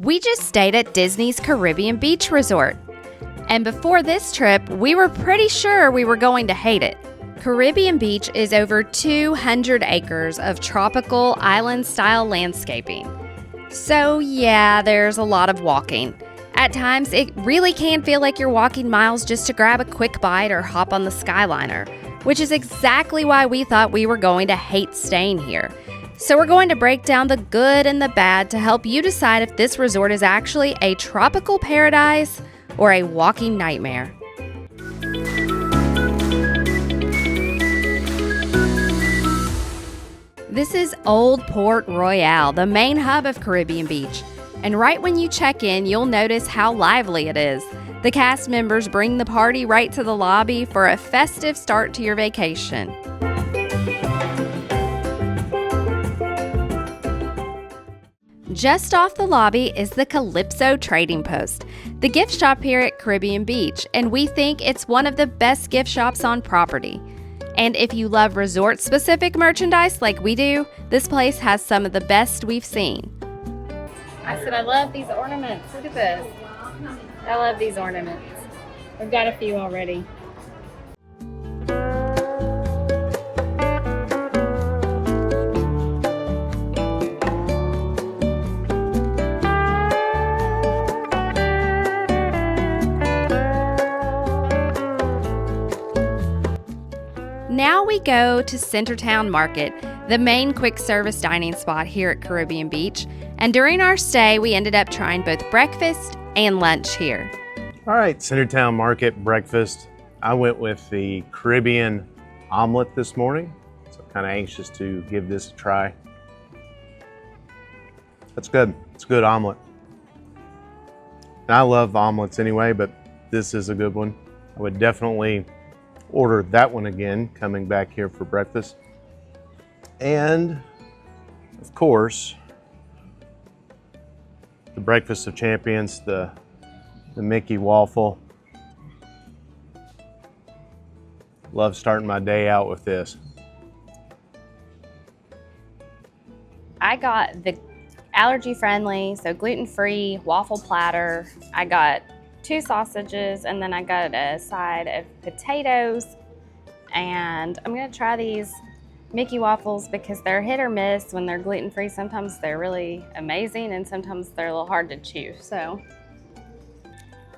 We just stayed at Disney's Caribbean Beach Resort. And before this trip, we were pretty sure we were going to hate it. Caribbean Beach is over 200 acres of tropical island-style landscaping. So yeah, there's a lot of walking. At times, it really can feel like you're walking miles just to grab a quick bite or hop on the Skyliner, which is exactly why we thought we were going to hate staying here. So we're going to break down the good and the bad to help you decide if this resort is actually a tropical paradise or a walking nightmare. This is Old Port Royale, the main hub of Caribbean Beach. And right when you check in, you'll notice how lively it is. The cast members bring the party right to the lobby for a festive start to your vacation. Just off the lobby is the Calypso Trading Post, the gift shop here at Caribbean Beach, and we think it's one of the best gift shops on property. And if you love resort-specific merchandise like we do, this place has some of the best we've seen. I said I love these ornaments. Look at this. I love these ornaments. We've got a few already. Now we go to Centertown Market, the main quick service dining spot here at Caribbean Beach. And during our stay, we ended up trying both breakfast and lunch here. All right, Centertown Market breakfast. I went with the Caribbean omelet this morning, so I'm kind of anxious to give this a try. That's good. It's a good omelet. And I love omelets anyway, but this is a good one. I would definitely order that one again coming back here for breakfast. And of course, the breakfast of champions, the Mickey waffle. Love starting my day out with this. I got the allergy-friendly, so gluten-free waffle platter. I got 2 sausages, and then I got a side of potatoes. And I'm gonna try these Mickey waffles because they're hit or miss when they're gluten-free. Sometimes they're really amazing and sometimes they're a little hard to chew. So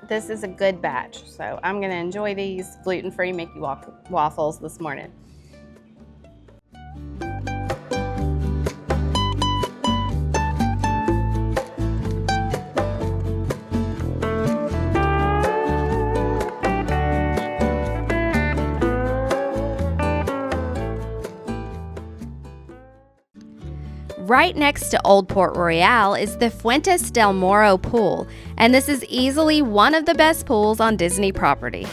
this is a good batch. So I'm gonna enjoy these gluten-free Mickey waffles this morning. Right next to Old Port Royale is the Fuentes del Morro pool, and this is easily one of the best pools on Disney property.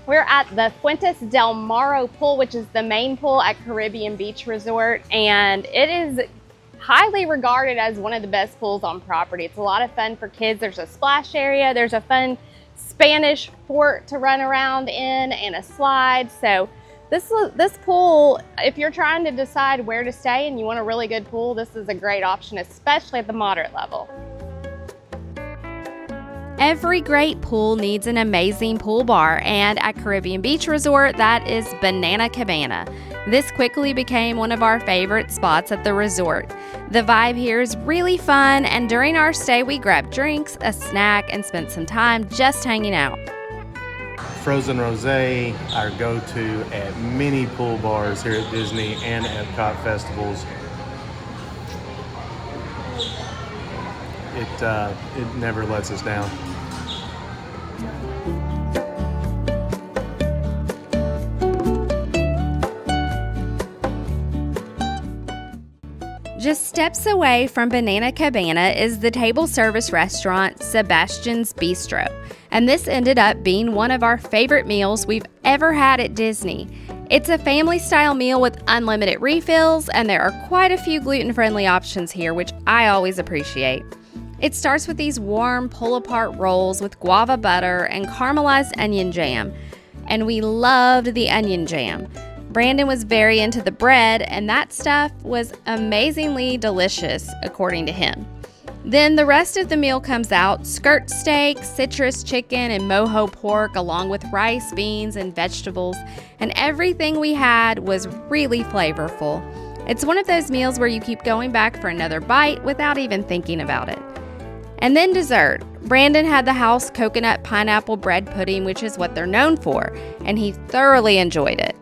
We're at the Fuentes del Morro pool, which is the main pool at Caribbean Beach Resort, and it is highly regarded as one of the best pools on property. It's a lot of fun for kids. There's a splash area, there's a fun Spanish fort to run around in, and a slide. So this pool, if you're trying to decide where to stay and you want a really good pool, this is a great option, especially at the moderate level. Every great pool needs an amazing pool bar, and at Caribbean Beach Resort, that is Banana Cabana. This quickly became one of our favorite spots at the resort. The vibe here is really fun, and during our stay, we grabbed drinks, a snack, and spent some time just hanging out. Frozen Rosé, our go-to at many pool bars here at Disney and Epcot festivals. It never lets us down. Just steps away from Banana Cabana is the table service restaurant Sebastian's Bistro, and this ended up being one of our favorite meals we've ever had at Disney. It's a family-style meal with unlimited refills, and there are quite a few gluten-friendly options here, which I always appreciate. It starts with these warm pull-apart rolls with guava butter and caramelized onion jam, and we loved the onion jam. Brandon was very into the bread, and that stuff was amazingly delicious, according to him. Then the rest of the meal comes out: skirt steak, citrus chicken, and mojo pork, along with rice, beans, and vegetables. And everything we had was really flavorful. It's one of those meals where you keep going back for another bite without even thinking about it. And then dessert. Brandon had the house coconut pineapple bread pudding, which is what they're known for, and he thoroughly enjoyed it.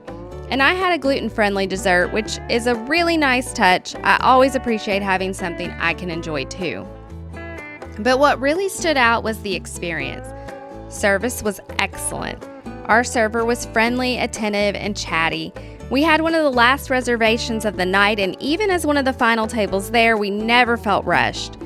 And I had a gluten-friendly dessert, which is a really nice touch. I always appreciate having something I can enjoy too. But what really stood out was the experience. Service was excellent. Our server was friendly, attentive, and chatty. We had one of the last reservations of the night, and even as one of the final tables there, we never felt rushed.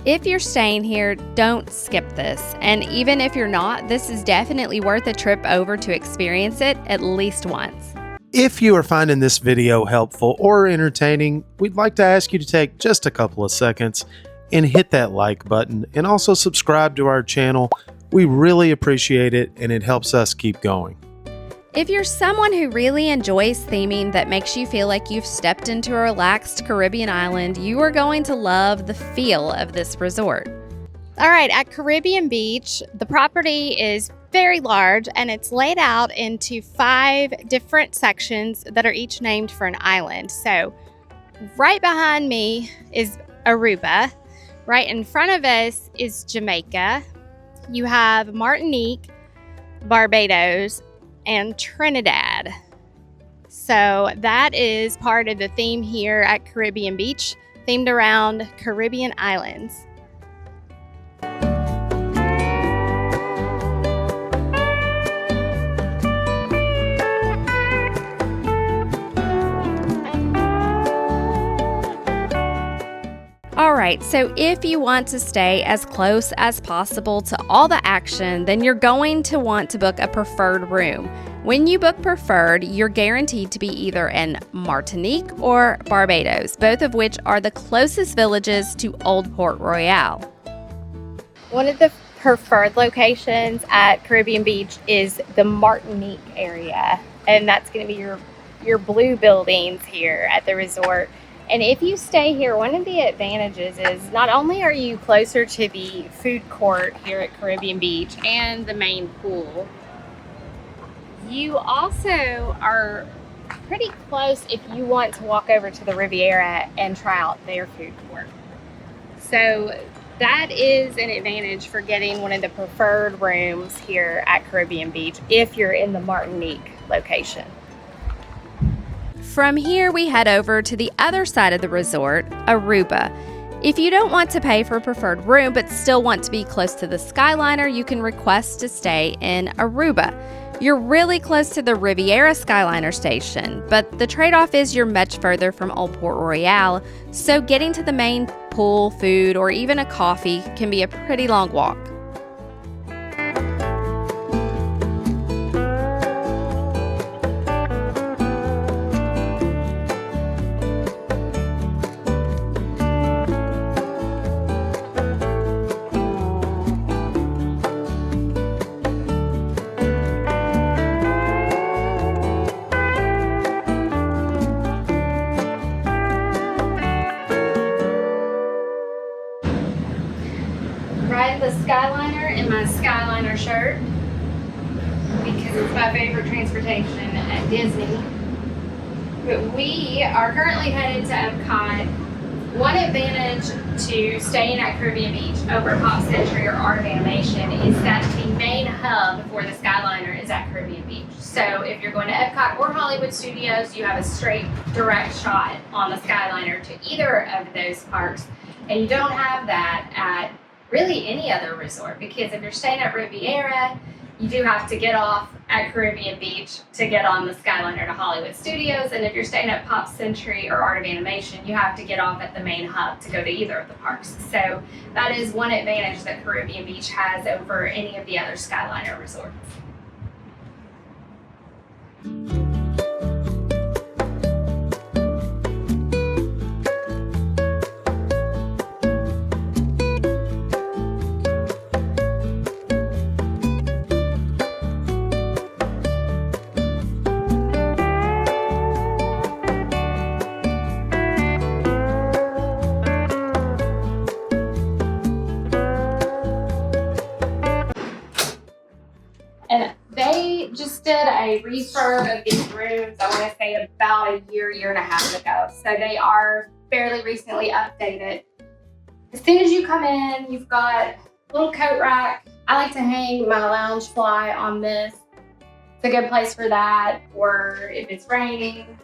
If you're staying here, don't skip this. And even if you're not, this is definitely worth a trip over to experience it at least once. If you are finding this video helpful or entertaining, we'd like to ask you to take just a couple of seconds and hit that like button, and also subscribe to our channel. We really appreciate it, and it helps us keep going. If you're someone who really enjoys theming that makes you feel like you've stepped into a relaxed Caribbean island, you are going to love the feel of this resort. All right, at Caribbean Beach, the property is very large, and it's laid out into 5 different sections that are each named for an island. So right behind me is Aruba. Right in front of us is Jamaica. You have Martinique, Barbados, and Trinidad. So that is part of the theme here at Caribbean Beach, themed around Caribbean islands. Alright, so if you want to stay as close as possible to all the action, then you're going to want to book a preferred room. When you book preferred, you're guaranteed to be either in Martinique or Barbados, both of which are the closest villages to Old Port Royale. One of the preferred locations at Caribbean Beach is the Martinique area, and that's going to be your blue buildings here at the resort. And if you stay here, one of the advantages is not only are you closer to the food court here at Caribbean Beach and the main pool, you also are pretty close if you want to walk over to the Riviera and try out their food court. So that is an advantage for getting one of the preferred rooms here at Caribbean Beach if you're in the Martinique location. From here, we head over to the other side of the resort, Aruba. If you don't want to pay for a preferred room but still want to be close to the Skyliner, you can request to stay in Aruba. You're really close to the Riviera Skyliner station, but the trade-off is you're much further from Old Port Royale, so getting to the main pool, food, or even a coffee can be a pretty long walk. Ride the Skyliner in my Skyliner shirt because it's my favorite transportation at Disney. But we are currently headed to Epcot. One advantage to staying at Caribbean Beach over Pop Century or Art of Animation is that the main hub for the Skyliner is at Caribbean Beach. So if you're going to Epcot or Hollywood Studios, you have a straight, direct shot on the Skyliner to either of those parks. And you don't have that at really any other resort, because if you're staying at Riviera, you do have to get off at Caribbean Beach to get on the Skyliner to Hollywood Studios, and if you're staying at Pop Century or Art of Animation, you have to get off at the main hub to go to either of the parks. So that is one advantage that Caribbean Beach has over any of the other Skyliner resorts. a refurb of these rooms, I want to say about a year and a half ago. So they are fairly recently updated. As soon as you come in, you've got a little coat rack. I like to hang my lounge fly on this. It's a good place for that, or if it's raining.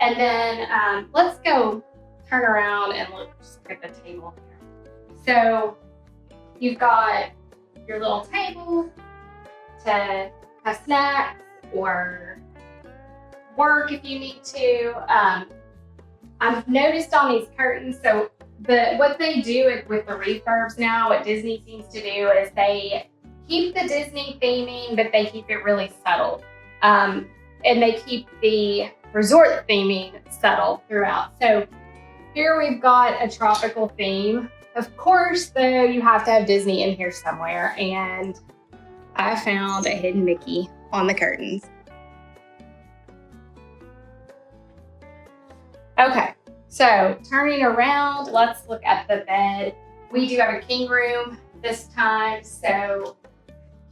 And then let's go turn around and look at the table here. So you've got your little table to have snacks or work if you need to. I've noticed on these curtains, so what they do with the refurbs now, what Disney seems to do is they keep the Disney theming, but they keep it really subtle. And they keep the resort theming subtle throughout. So here we've got a tropical theme. Of course, though, you have to have Disney in here somewhere, and I found a hidden Mickey on the curtains. Okay, so turning around, let's look at the bed. We do have a king room this time, so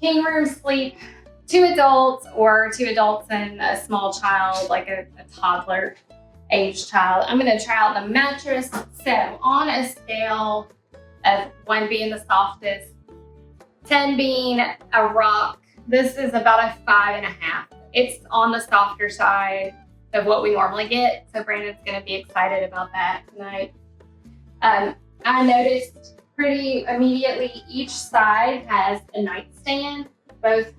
king room sleep 2 adults or 2 adults and a small child, like a toddler age child. I'm gonna try out the mattress. So on a scale of 1 being the softest, 10 being a rock, this is about a 5.5. It's on the softer side of what we normally get. So Brandon's gonna be excited about that tonight. I noticed pretty immediately each side has a nightstand. Both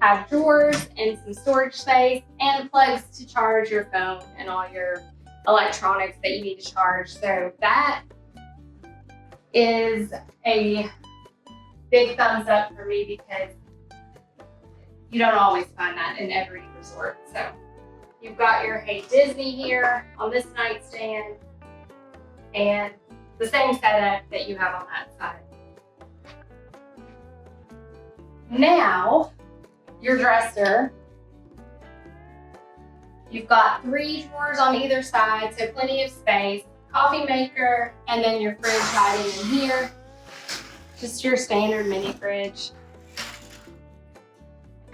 have drawers and some storage space and plugs to charge your phone and all your electronics that you need to charge. So that is a big thumbs up for me because you don't always find that in every resort. So you've got your Hey Disney here on this nightstand and the same setup that you have on that side. Now, your dresser, you've got 3 drawers on either side, so plenty of space, coffee maker, and then your fridge hiding in here. Just your standard mini fridge.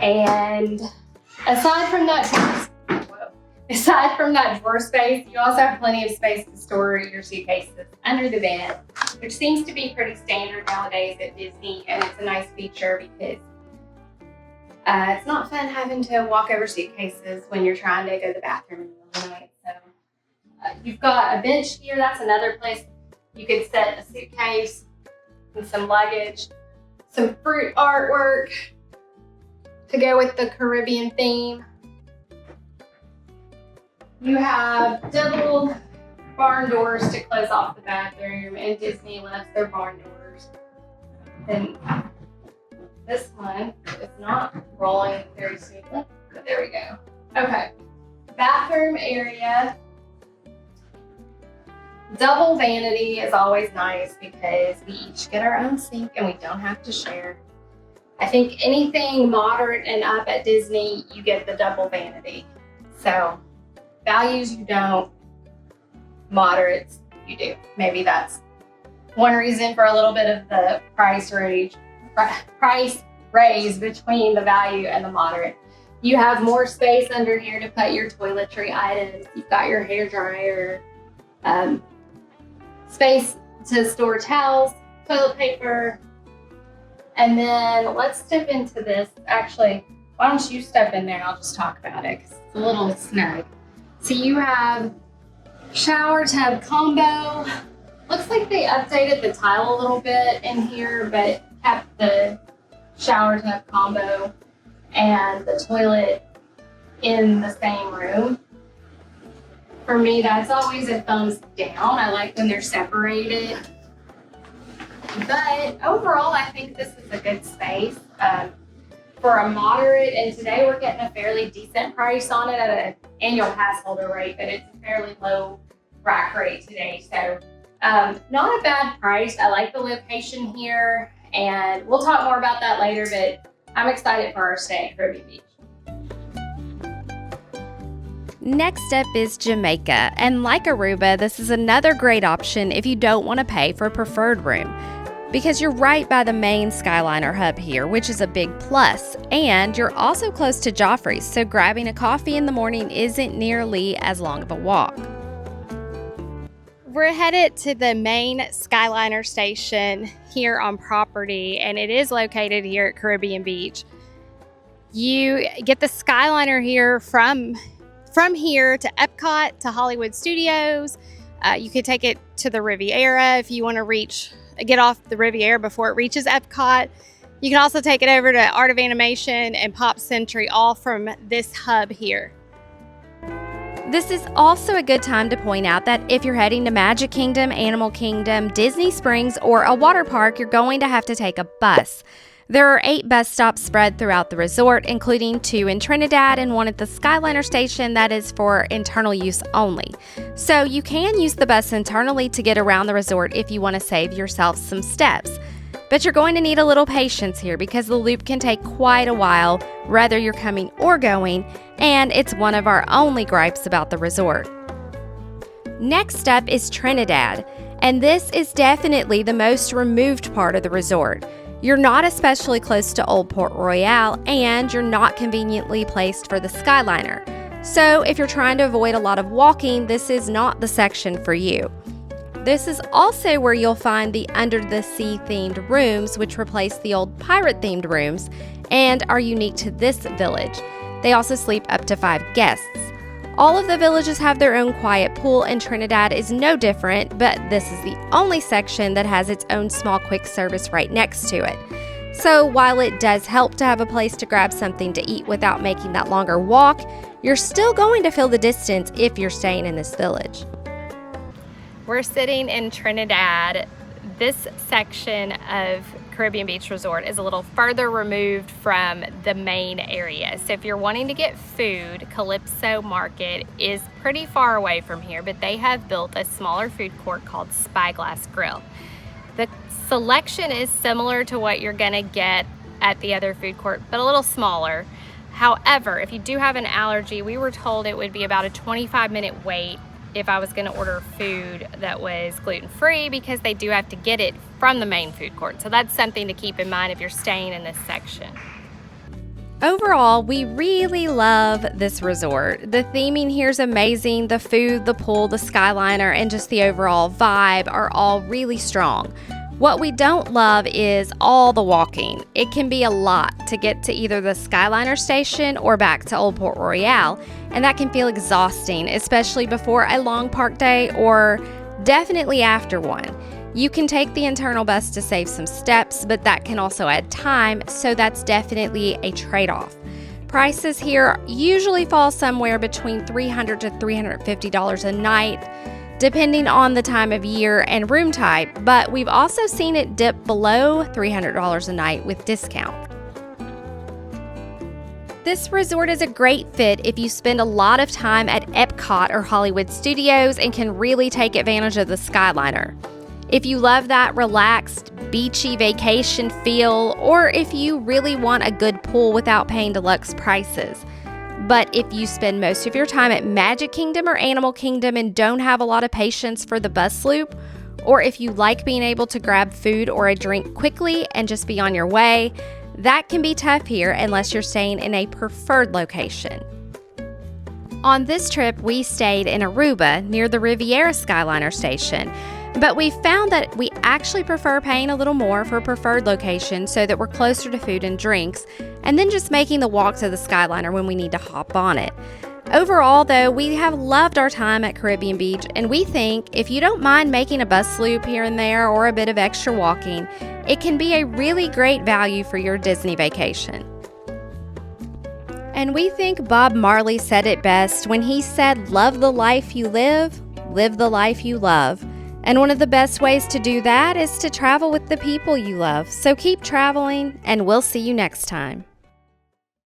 And aside from that drawer space, you also have plenty of space to store your suitcases under the bed, which seems to be pretty standard nowadays at Disney, and it's a nice feature because it's not fun having to walk over suitcases when you're trying to go to the bathroom in the middle of the night. So you've got a bench here. That's another place you could set a suitcase and some luggage, some fruit artwork to go with the Caribbean theme. You have double barn doors to close off the bathroom, and Disney left their barn doors. And this one is not rolling very smoothly, but there we go. Okay, bathroom area. Double vanity is always nice because we each get our own sink and we don't have to share. I think anything moderate and up at Disney, you get the double vanity. So values you don't, moderates you do. Maybe that's one reason for a little bit of the price raise between the value and the moderate. You have more space under here to put your toiletry items. You've got your hair dryer, space to store towels, toilet paper, and then let's step into this. Actually, why don't you step in there and I'll just talk about it because it's a little snug. So you have shower tub combo. Looks like they updated the tile a little bit in here, but kept the shower tub combo and the toilet in the same room. For me, that's always a thumbs down. I like when they're separated. But overall, I think this is a good space for a moderate, and today we're getting a fairly decent price on it at an annual pass holder rate, but it's a fairly low rack rate today. So not a bad price. I like the location here, and we'll talk more about that later, but I'm excited for our stay at Caribbean Beach. Next up is Jamaica, and like Aruba, this is another great option if you don't want to pay for a preferred room. because you're right by the main Skyliner hub here, which is a big plus, and you're also close to Joffrey's, so grabbing a coffee in the morning isn't nearly as long of a walk. We're headed to the main Skyliner station here on property, and it is located here at Caribbean Beach. You get the Skyliner here from here to Epcot, to Hollywood Studios. You could take it to the Riviera if you want to get off the Riviera before it reaches Epcot. You can also take it over to Art of Animation and Pop Century, all from this hub here. This is also a good time to point out that if you're heading to Magic Kingdom, Animal Kingdom, Disney Springs, or a water park, you're going to have to take a bus. There are 8 bus stops spread throughout the resort, including 2 in Trinidad and 1 at the Skyliner station that is for internal use only. So you can use the bus internally to get around the resort if you want to save yourself some steps. But you're going to need a little patience here because the loop can take quite a while, whether you're coming or going, and it's one of our only gripes about the resort. Next up is Trinidad, and this is definitely the most removed part of the resort. You're not especially close to Old Port Royale, and you're not conveniently placed for the Skyliner. So if you're trying to avoid a lot of walking, this is not the section for you. This is also where you'll find the Under the Sea themed rooms, which replace the old pirate themed rooms and are unique to this village. They also sleep up to 5 guests. All of the villages have their own quiet pool, and Trinidad is no different, but this is the only section that has its own small quick service right next to it. So while it does help to have a place to grab something to eat without making that longer walk, you're still going to feel the distance if you're staying in this village. We're sitting in Trinidad. This section of Caribbean Beach Resort is a little further removed from the main area. So if you're wanting to get food, Calypso Market is pretty far away from here, but they have built a smaller food court called Spyglass Grill. The selection is similar to what you're gonna get at the other food court, but a little smaller. However, if you do have an allergy, we were told it would be about a 25-minute wait if I was going to order food that was gluten-free, because they do have to get it from the main food court. So that's something to keep in mind if you're staying in this section. Overall, we really love this resort. The theming here is amazing. The food, the pool, the Skyliner, and just the overall vibe are all really strong. What we don't love is all the walking. It can be a lot to get to either the Skyliner station or back to Old Port Royale, and that can feel exhausting, especially before a long park day or definitely after one. You can take the internal bus to save some steps, but that can also add time, so that's definitely a trade-off. Prices here usually fall somewhere between $300 to $350 a night, depending on the time of year and room type, but we've also seen it dip below $300 a night with discount. This resort is a great fit if you spend a lot of time at Epcot or Hollywood Studios and can really take advantage of the Skyliner. If you love that relaxed, beachy vacation feel, or if you really want a good pool without paying deluxe prices. But if you spend most of your time at Magic Kingdom or Animal Kingdom and don't have a lot of patience for the bus loop, or if you like being able to grab food or a drink quickly and just be on your way, that can be tough here unless you're staying in a preferred location. On this trip, we stayed in Aruba near the Riviera Skyliner station, but we found that we actually prefer paying a little more for a preferred location so that we're closer to food and drinks, and then just making the walk to the Skyliner when we need to hop on it. Overall, though, we have loved our time at Caribbean Beach, and we think if you don't mind making a bus loop here and there or a bit of extra walking, it can be a really great value for your Disney vacation. And we think Bob Marley said it best when he said, "Love the life you live the life you love." And one of the best ways to do that is to travel with the people you love. So keep traveling, and we'll see you next time.